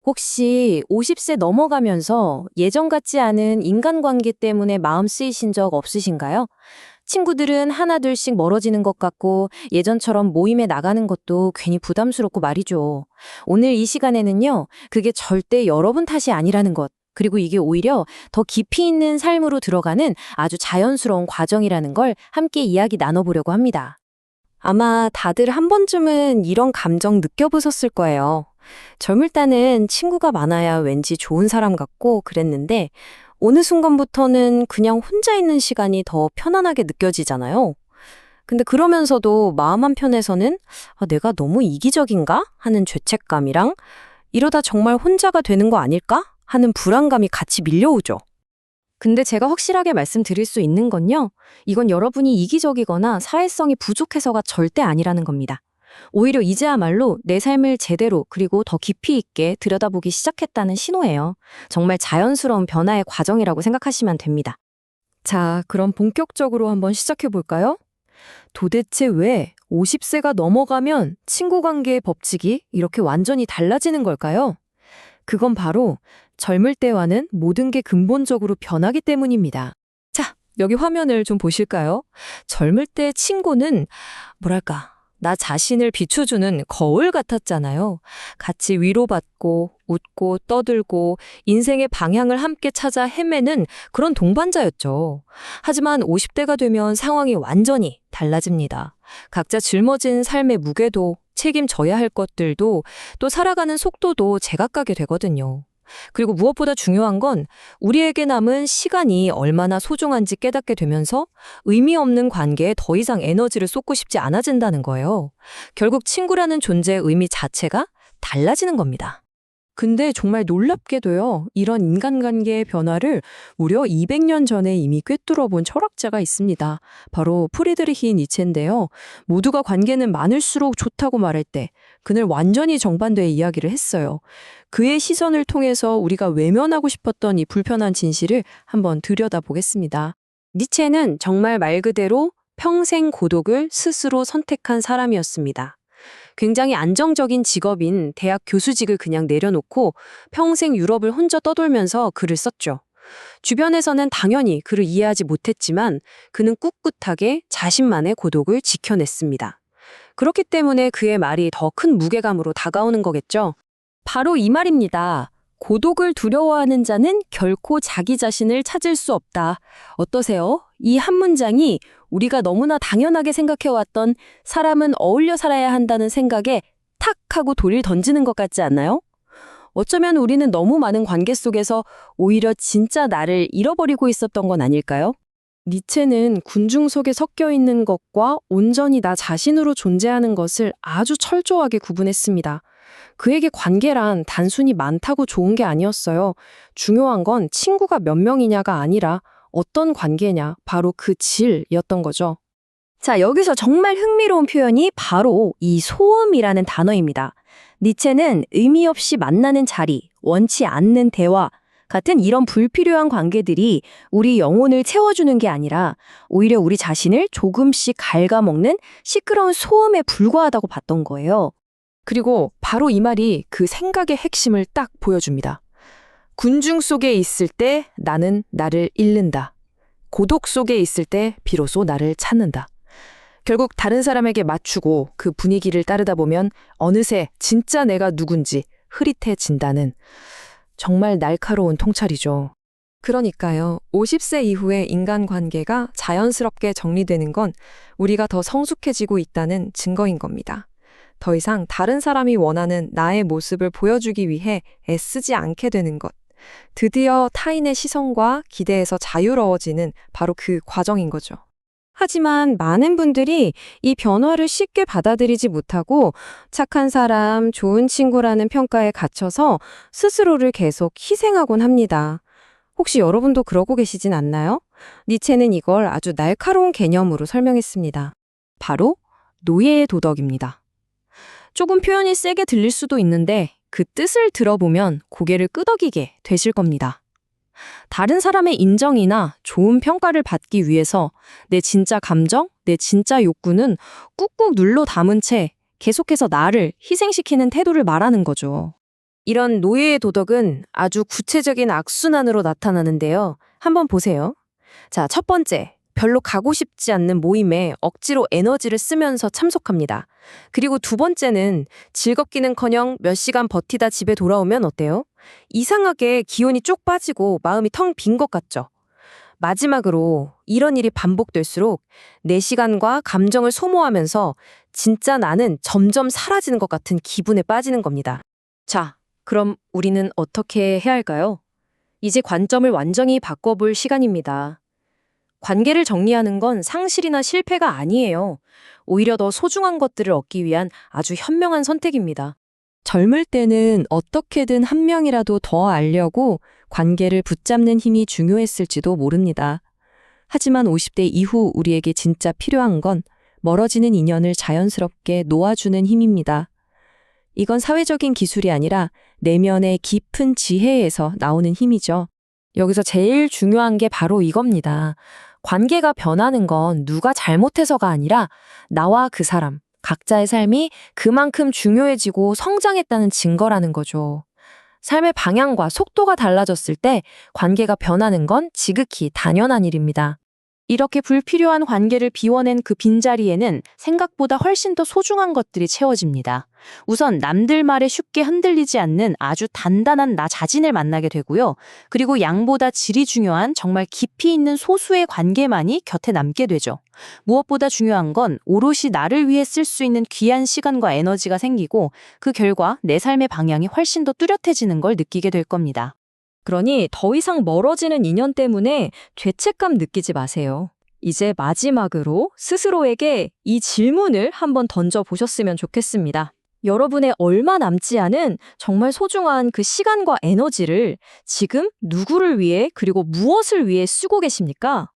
혹시 50세 넘어가면서 예전 같지 않은 인간관계 때문에 마음 쓰이신 적 없으신가요? 친구들은 하나둘씩 멀어지는 것 같고 예전처럼 모임에 나가는 것도 괜히 부담스럽고 말이죠. 오늘 이 시간에는요, 그게 절대 여러분 탓이 아니라는 것, 그리고 이게 오히려 더 깊이 있는 삶으로 들어가는 아주 자연스러운 과정이라는 걸 함께 이야기 나눠보려고 합니다. 아마 다들 한 번쯤은 이런 감정 느껴보셨을 거예요. 젊을 때는 친구가 많아야 왠지 좋은 사람 같고 그랬는데 어느 순간부터는 그냥 혼자 있는 시간이 더 편안하게 느껴지잖아요. 근데 그러면서도 마음 한편에서는 내가 너무 이기적인가? 하는 죄책감이랑 이러다 정말 혼자가 되는 거 아닐까? 하는 불안감이 같이 밀려오죠. 근데 제가 확실하게 말씀드릴 수 있는 건요, 이건 여러분이 이기적이거나 사회성이 부족해서가 절대 아니라는 겁니다. 오히려 이제야말로 내 삶을 제대로 그리고 더 깊이 있게 들여다보기 시작했다는 신호예요. 정말 자연스러운 변화의 과정이라고 생각하시면 됩니다. 자, 그럼 본격적으로 한번 시작해 볼까요? 도대체 왜 50세가 넘어가면 친구 관계의 법칙이 이렇게 완전히 달라지는 걸까요? 그건 바로 젊을 때와는 모든 게 근본적으로 변하기 때문입니다. 자, 여기 화면을 좀 보실까요? 젊을 때 친구는 뭐랄까, 나 자신을 비춰주는 거울 같았잖아요. 같이 위로받고 웃고 떠들고 인생의 방향을 함께 찾아 헤매는 그런 동반자였죠. 하지만 50대가 되면 상황이 완전히 달라집니다. 각자 짊어진 삶의 무게도 책임져야 할 것들도 또 살아가는 속도도 제각각이 되거든요. 그리고 무엇보다 중요한 건 우리에게 남은 시간이 얼마나 소중한지 깨닫게 되면서 의미 없는 관계에 더 이상 에너지를 쏟고 싶지 않아진다는 거예요. 결국 친구라는 존재의 의미 자체가 달라지는 겁니다. 근데 정말 놀랍게도요, 이런 인간관계의 변화를 무려 200년 전에 이미 꿰뚫어 본 철학자가 있습니다. 바로 프리드리히 니체인데요. 모두가 관계는 많을수록 좋다고 말할 때 그는 완전히 정반대의 이야기를 했어요. 그의 시선을 통해서 우리가 외면하고 싶었던 이 불편한 진실을 한번 들여다보겠습니다. 니체는 정말 말 그대로 평생 고독을 스스로 선택한 사람이었습니다. 굉장히 안정적인 직업인 대학 교수직을 그냥 내려놓고 평생 유럽을 혼자 떠돌면서 글을 썼죠. 주변에서는 당연히 그를 이해하지 못했지만 그는 꿋꿋하게 자신만의 고독을 지켜냈습니다. 그렇기 때문에 그의 말이 더 큰 무게감으로 다가오는 거겠죠. 바로 이 말입니다. 고독을 두려워하는 자는 결코 자기 자신을 찾을 수 없다. 어떠세요? 이 한 문장이 우리가 너무나 당연하게 생각해왔던 사람은 어울려 살아야 한다는 생각에 탁 하고 돌을 던지는 것 같지 않나요? 어쩌면 우리는 너무 많은 관계 속에서 오히려 진짜 나를 잃어버리고 있었던 건 아닐까요? 니체는 군중 속에 섞여 있는 것과 온전히 나 자신으로 존재하는 것을 아주 철저하게 구분했습니다. 그에게 관계란 단순히 많다고 좋은 게 아니었어요. 중요한 건 친구가 몇 명이냐가 아니라 어떤 관계냐, 바로 그 질이었던 거죠. 자, 여기서 정말 흥미로운 표현이 바로 이 소음이라는 단어입니다. 니체는 의미 없이 만나는 자리, 원치 않는 대화 같은 이런 불필요한 관계들이 우리 영혼을 채워주는 게 아니라 오히려 우리 자신을 조금씩 갉아먹는 시끄러운 소음에 불과하다고 봤던 거예요. 그리고 바로 이 말이 그 생각의 핵심을 딱 보여줍니다. 군중 속에 있을 때 나는 나를 잃는다. 고독 속에 있을 때 비로소 나를 찾는다. 결국 다른 사람에게 맞추고 그 분위기를 따르다 보면 어느새 진짜 내가 누군지 흐릿해진다는 정말 날카로운 통찰이죠. 그러니까요, 50세 이후의 인간관계가 자연스럽게 정리되는 건 우리가 더 성숙해지고 있다는 증거인 겁니다. 더 이상 다른 사람이 원하는 나의 모습을 보여주기 위해 애쓰지 않게 되는 것. 드디어 타인의 시선과 기대에서 자유로워지는 바로 그 과정인 거죠. 하지만 많은 분들이 이 변화를 쉽게 받아들이지 못하고 착한 사람, 좋은 친구라는 평가에 갇혀서 스스로를 계속 희생하곤 합니다. 혹시 여러분도 그러고 계시진 않나요? 니체는 이걸 아주 날카로운 개념으로 설명했습니다. 바로 노예의 도덕입니다. 조금 표현이 세게 들릴 수도 있는데 그 뜻을 들어보면 고개를 끄덕이게 되실 겁니다. 다른 사람의 인정이나 좋은 평가를 받기 위해서 내 진짜 감정, 내 진짜 욕구는 꾹꾹 눌러 담은 채 계속해서 나를 희생시키는 태도를 말하는 거죠. 이런 노예의 도덕은 아주 구체적인 악순환으로 나타나는데요. 한번 보세요. 자, 첫 번째. 별로 가고 싶지 않는 모임에 억지로 에너지를 쓰면서 참석합니다. 그리고 두 번째는 즐겁기는커녕 몇 시간 버티다 집에 돌아오면 어때요? 이상하게 기운이 쪽 빠지고 마음이 텅 빈 것 같죠? 마지막으로 이런 일이 반복될수록 내 시간과 감정을 소모하면서 진짜 나는 점점 사라지는 것 같은 기분에 빠지는 겁니다. 자, 그럼 우리는 어떻게 해야 할까요? 이제 관점을 완전히 바꿔볼 시간입니다. 관계를 정리하는 건 상실이나 실패가 아니에요. 오히려 더 소중한 것들을 얻기 위한 아주 현명한 선택입니다. 젊을 때는 어떻게든 한 명이라도 더 알려고 관계를 붙잡는 힘이 중요했을지도 모릅니다. 하지만 50대 이후 우리에게 진짜 필요한 건 멀어지는 인연을 자연스럽게 놓아주는 힘입니다. 이건 사회적인 기술이 아니라 내면의 깊은 지혜에서 나오는 힘이죠. 여기서 제일 중요한 게 바로 이겁니다. 관계가 변하는 건 누가 잘못해서가 아니라 나와 그 사람, 각자의 삶이 그만큼 중요해지고 성장했다는 증거라는 거죠. 삶의 방향과 속도가 달라졌을 때 관계가 변하는 건 지극히 당연한 일입니다. 이렇게 불필요한 관계를 비워낸 그 빈자리에는 생각보다 훨씬 더 소중한 것들이 채워집니다. 우선 남들 말에 쉽게 흔들리지 않는 아주 단단한 나 자신을 만나게 되고요. 그리고 양보다 질이 중요한 정말 깊이 있는 소수의 관계만이 곁에 남게 되죠. 무엇보다 중요한 건 오롯이 나를 위해 쓸 수 있는 귀한 시간과 에너지가 생기고 그 결과 내 삶의 방향이 훨씬 더 뚜렷해지는 걸 느끼게 될 겁니다. 그러니 더 이상 멀어지는 인연 때문에 죄책감 느끼지 마세요. 이제 마지막으로 스스로에게 이 질문을 한번 던져보셨으면 좋겠습니다. 여러분의 얼마 남지 않은 정말 소중한 그 시간과 에너지를 지금 누구를 위해 그리고 무엇을 위해 쓰고 계십니까?